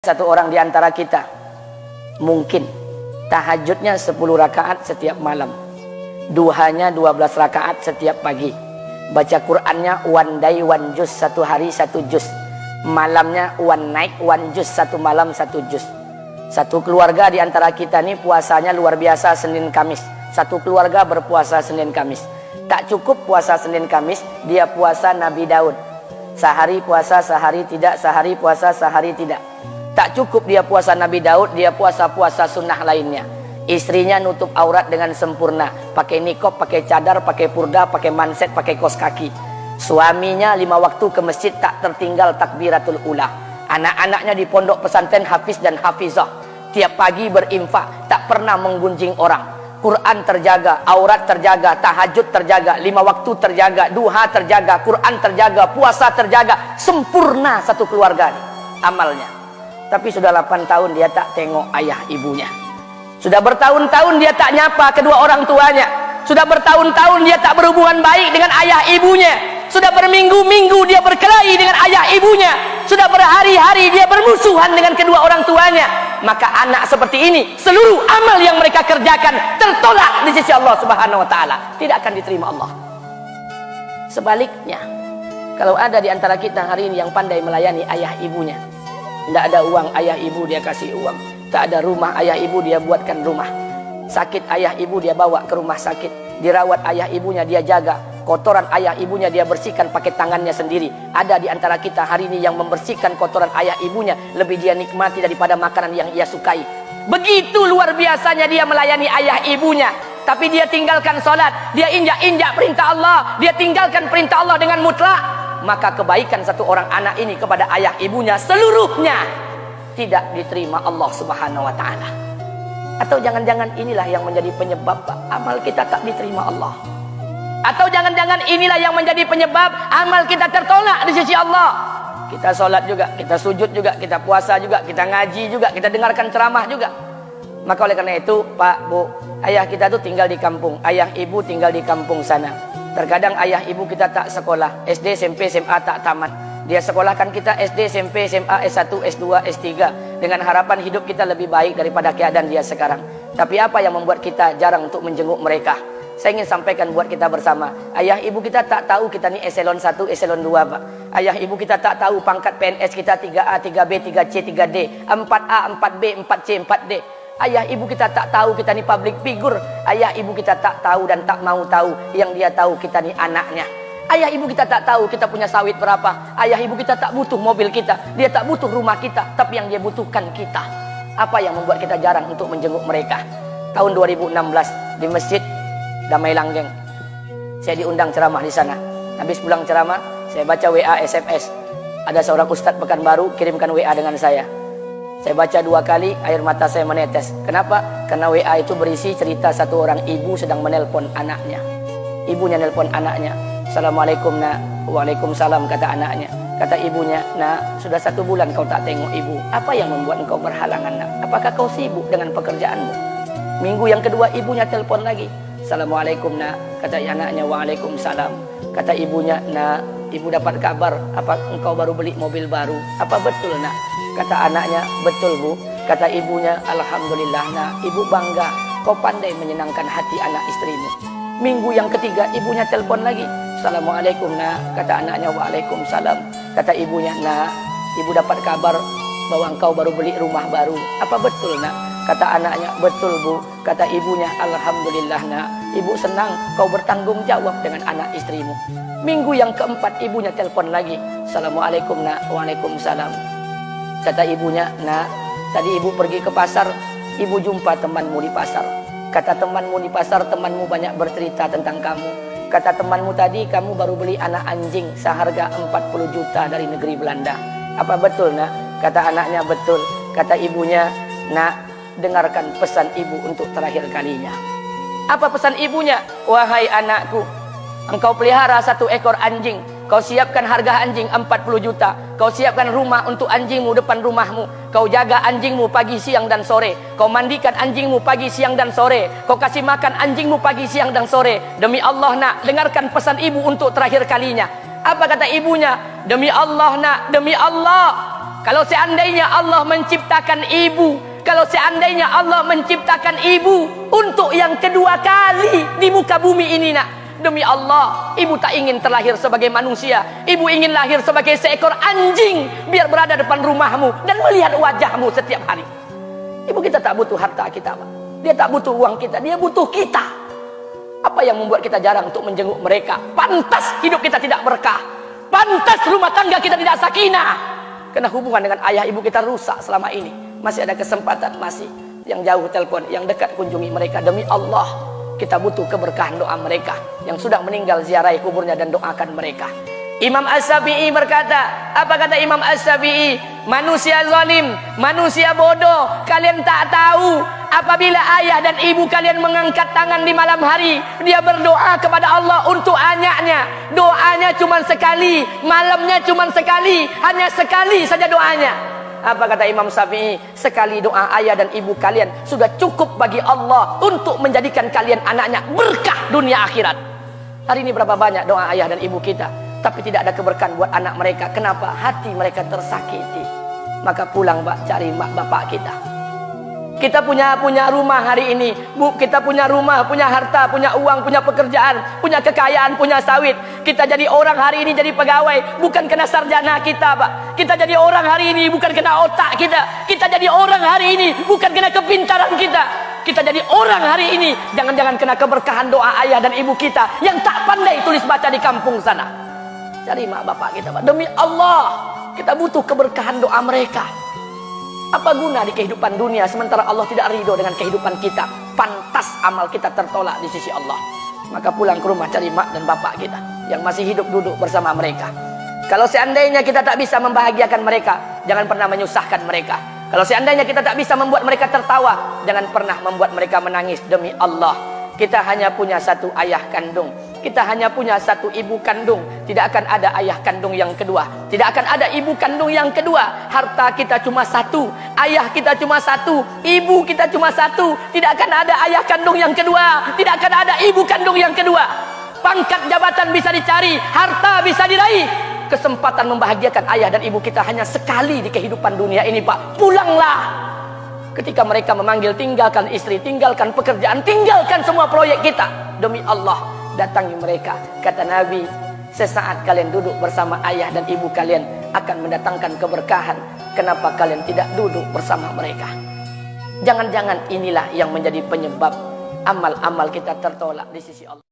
Satu orang di antara kita mungkin tahajudnya 10 rakaat setiap malam, duhanya 12 rakaat setiap pagi, baca Qur'annya one day one juz, satu hari satu juz, malamnya one night one juz, satu malam satu juz. Satu keluarga di antara kita nih puasanya luar biasa Senin Kamis. Satu keluarga berpuasa Senin Kamis. Tak cukup puasa Senin Kamis, dia puasa Nabi Daud. Sehari puasa, sehari tidak, sehari puasa, sehari tidak. Tak cukup dia puasa Nabi Daud, dia puasa-puasa sunnah lainnya. Istrinya nutup aurat dengan sempurna, pakai nikob, pakai cadar, pakai purda, pakai manset, pakai kos kaki. Suaminya 5 waktu ke masjid tak tertinggal takbiratul ula. Anak-anaknya di pondok pesantren hafiz dan hafizah. Tiap pagi berinfak, tak pernah menggunjing orang. Quran terjaga, aurat terjaga, tahajud terjaga, 5 waktu terjaga, duha terjaga, Quran terjaga, puasa terjaga. Sempurna satu keluarga nih, amalnya. Tapi sudah 8 tahun dia tak tengok ayah ibunya. Sudah bertahun-tahun dia tak nyapa kedua orang tuanya. Sudah bertahun-tahun dia tak berhubungan baik dengan ayah ibunya. Sudah berminggu-minggu dia berkelahi dengan ayah ibunya. Sudah berhari-hari dia bermusuhan dengan kedua orang tuanya. Maka anak seperti ini, seluruh amal yang mereka kerjakan tertolak di sisi Allah Subhanahu wa taala, tidak akan diterima Allah. Sebaliknya, kalau ada di antara kita hari ini yang pandai melayani ayah ibunya, tidak ada uang, ayah ibu dia kasih uang. Tak ada rumah, ayah ibu dia buatkan rumah. Sakit ayah ibu dia bawa ke rumah sakit. Dirawat ayah ibunya dia jaga. Kotoran ayah ibunya dia bersihkan pakai tangannya sendiri. Ada di antara kita hari ini yang membersihkan kotoran ayah ibunya lebih dia nikmati daripada makanan yang ia sukai. Begitu luar biasanya dia melayani ayah ibunya. Tapi dia tinggalkan sholat. Dia injak-injak perintah Allah. Dia tinggalkan perintah Allah dengan mutlak. Maka kebaikan satu orang anak ini kepada ayah ibunya seluruhnya tidak diterima Allah Subhanahu wa taala. Atau jangan-jangan inilah yang menjadi penyebab amal kita tak diterima Allah. Atau jangan-jangan inilah yang menjadi penyebab amal kita tertolak di sisi Allah. Kita sholat juga, kita sujud juga, kita puasa juga, kita ngaji juga, kita dengarkan ceramah juga. Maka oleh karena itu, Pak, Bu, ayah kita tuh tinggal di kampung, ayah ibu tinggal di kampung sana. Terkadang ayah ibu kita tak sekolah, SD, SMP, SMA tak tamat. Dia sekolahkan kita SD, SMP, SMA, S1, S2, S3 dengan harapan hidup kita lebih baik daripada keadaan dia sekarang. Tapi apa yang membuat kita jarang untuk menjenguk mereka? Saya ingin sampaikan buat kita bersama. Ayah ibu kita tak tahu kita ni eselon 1, eselon 2, Pak. Ayah ibu kita tak tahu pangkat PNS kita 3A, 3B, 3C, 3D, 4A, 4B, 4C, 4D. Ayah ibu kita tak tahu kita ni public figure. Ayah ibu kita tak tahu dan tak mau tahu. Yang dia tahu kita ni anaknya. Ayah ibu kita tak tahu kita punya sawit berapa. Ayah ibu kita tak butuh mobil kita. Dia tak butuh rumah kita. Tapi yang dia butuhkan kita. Apa yang membuat kita jarang untuk menjenguk mereka? Tahun 2016 di Masjid Damai Langgeng, saya diundang ceramah di sana. Habis pulang ceramah, saya baca WA SMS. Ada seorang ustadz Pekanbaru kirimkan WA dengan saya. Saya baca 2 kali, air mata saya menetes. Kenapa? Karena WA itu berisi cerita satu orang ibu sedang menelpon anaknya. Ibunya nelpon anaknya. Assalamualaikum nak. Waalaikumsalam, kata anaknya. Kata ibunya, nak, sudah 1 bulan kau tak tengok ibu. Apa yang membuat engkau berhalangan, nak? Apakah kau sibuk dengan pekerjaanmu? Minggu yang kedua ibunya telpon lagi. Assalamualaikum nak. Kata anaknya, waalaikumsalam. Kata ibunya, nak, ibu dapat kabar apa engkau baru beli mobil baru. Apa betul nak? Kata anaknya, betul bu. Kata ibunya, alhamdulillah nak, ibu bangga. Kau pandai menyenangkan hati anak istrimu. Minggu yang ketiga ibunya telpon lagi. Assalamualaikum nak. Kata anaknya, waalaikumsalam. Kata ibunya, nak, ibu dapat kabar bahwa engkau baru beli rumah baru. Apa betul nak? Kata anaknya, betul bu. Kata ibunya, alhamdulillah nak, ibu senang kau bertanggung jawab dengan anak istrimu. Minggu yang keempat ibunya telpon lagi. Assalamualaikum nak. Waalaikumsalam. Kata ibunya, nak, tadi ibu pergi ke pasar, ibu jumpa temanmu di pasar. Kata temanmu di pasar, temanmu banyak bercerita tentang kamu. Kata temanmu tadi, kamu baru beli anak anjing seharga 40 juta dari negeri Belanda. Apa betul nak? Kata anaknya, betul. Kata ibunya, nak, dengarkan pesan ibu untuk terakhir kalinya. Apa pesan ibunya? Wahai anakku, engkau pelihara 1 ekor anjing. Kau siapkan harga anjing 40 juta. Kau siapkan rumah untuk anjingmu depan rumahmu. Kau jaga anjingmu pagi, siang, dan sore. Kau mandikan anjingmu pagi, siang, dan sore. Kau kasih makan anjingmu pagi, siang, dan sore. Demi Allah nak, dengarkan pesan ibu untuk terakhir kalinya. Apa kata ibunya? Demi Allah nak, demi Allah, Kalau seandainya Allah menciptakan ibu, kalau seandainya Allah menciptakan ibu untuk yang kedua kali di muka bumi ini, nak, demi Allah, ibu tak ingin terlahir sebagai manusia. Ibu ingin lahir sebagai seekor anjing, biar berada depan rumahmu dan melihat wajahmu setiap hari. Ibu kita tak butuh harta kita, Pak. Dia tak butuh uang kita, dia butuh kita. Apa yang membuat kita jarang untuk menjenguk mereka? Pantas hidup kita tidak berkah, pantas rumah tangga kita tidak sakinah, karena hubungan dengan ayah ibu kita rusak selama ini. Masih ada kesempatan, masih yang jauh telepon, yang dekat kunjungi mereka. Demi Allah, kita butuh keberkahan doa mereka. Yang sudah meninggal, ziarahi kuburnya dan doakan mereka. Imam As-Syafi'i berkata, apa kata Imam As-Syafi'i? Manusia zalim, manusia bodoh, kalian tak tahu apabila ayah dan ibu kalian mengangkat tangan di malam hari, dia berdoa kepada Allah untuk anaknya. Doanya cuma sekali, malamnya cuma sekali, hanya sekali saja doanya. Apa kata Imam Syafi'i? Sekali doa ayah dan ibu kalian sudah cukup bagi Allah untuk menjadikan kalian anaknya berkah dunia akhirat. Hari ini berapa banyak doa ayah dan ibu kita, tapi tidak ada keberkahan buat anak mereka. Kenapa? Hati mereka tersakiti. Maka pulang, Pak, cari mak bapak kita. Kita punya rumah hari ini, Bu, kita punya rumah, punya harta, punya uang, punya pekerjaan, punya kekayaan, punya sawit. Kita jadi orang hari ini, jadi pegawai, bukan kena sarjana kita, Pak. Kita jadi orang hari ini bukan kena otak kita. Kita jadi orang hari ini bukan kena kepintaran kita. Kita jadi orang hari ini jangan-jangan kena keberkahan doa ayah dan ibu kita yang tak pandai tulis baca di kampung sana. Cari mak bapak kita, Pak. Demi Allah, kita butuh keberkahan doa mereka. Apa guna di kehidupan dunia sementara Allah tidak ridho dengan kehidupan kita? Pantas amal kita tertolak di sisi Allah. Maka pulang ke rumah, cari mak dan bapak kita yang masih hidup, duduk bersama mereka. Kalau seandainya kita tak bisa membahagiakan mereka, jangan pernah menyusahkan mereka. Kalau seandainya kita tak bisa membuat mereka tertawa, jangan pernah membuat mereka menangis. Demi Allah, kita hanya punya satu ayah kandung, kita hanya punya satu ibu kandung. Tidak akan ada ayah kandung yang kedua, tidak akan ada ibu kandung yang kedua. Harta kita cuma satu, ayah kita cuma satu, ibu kita cuma satu. Tidak akan ada ayah kandung yang kedua, tidak akan ada ibu kandung yang kedua. Pangkat jabatan bisa dicari, harta bisa diraih, kesempatan membahagiakan ayah dan ibu kita hanya sekali di kehidupan dunia ini, Pak. Pulanglah. Ketika mereka memanggil, tinggalkan istri, tinggalkan pekerjaan, tinggalkan semua proyek kita. Demi Allah, datangi mereka. Kata Nabi, sesaat kalian duduk bersama ayah dan ibu kalian akan mendatangkan keberkahan. Kenapa kalian tidak duduk bersama mereka? Jangan-jangan inilah yang menjadi penyebab amal-amal kita tertolak di sisi Allah.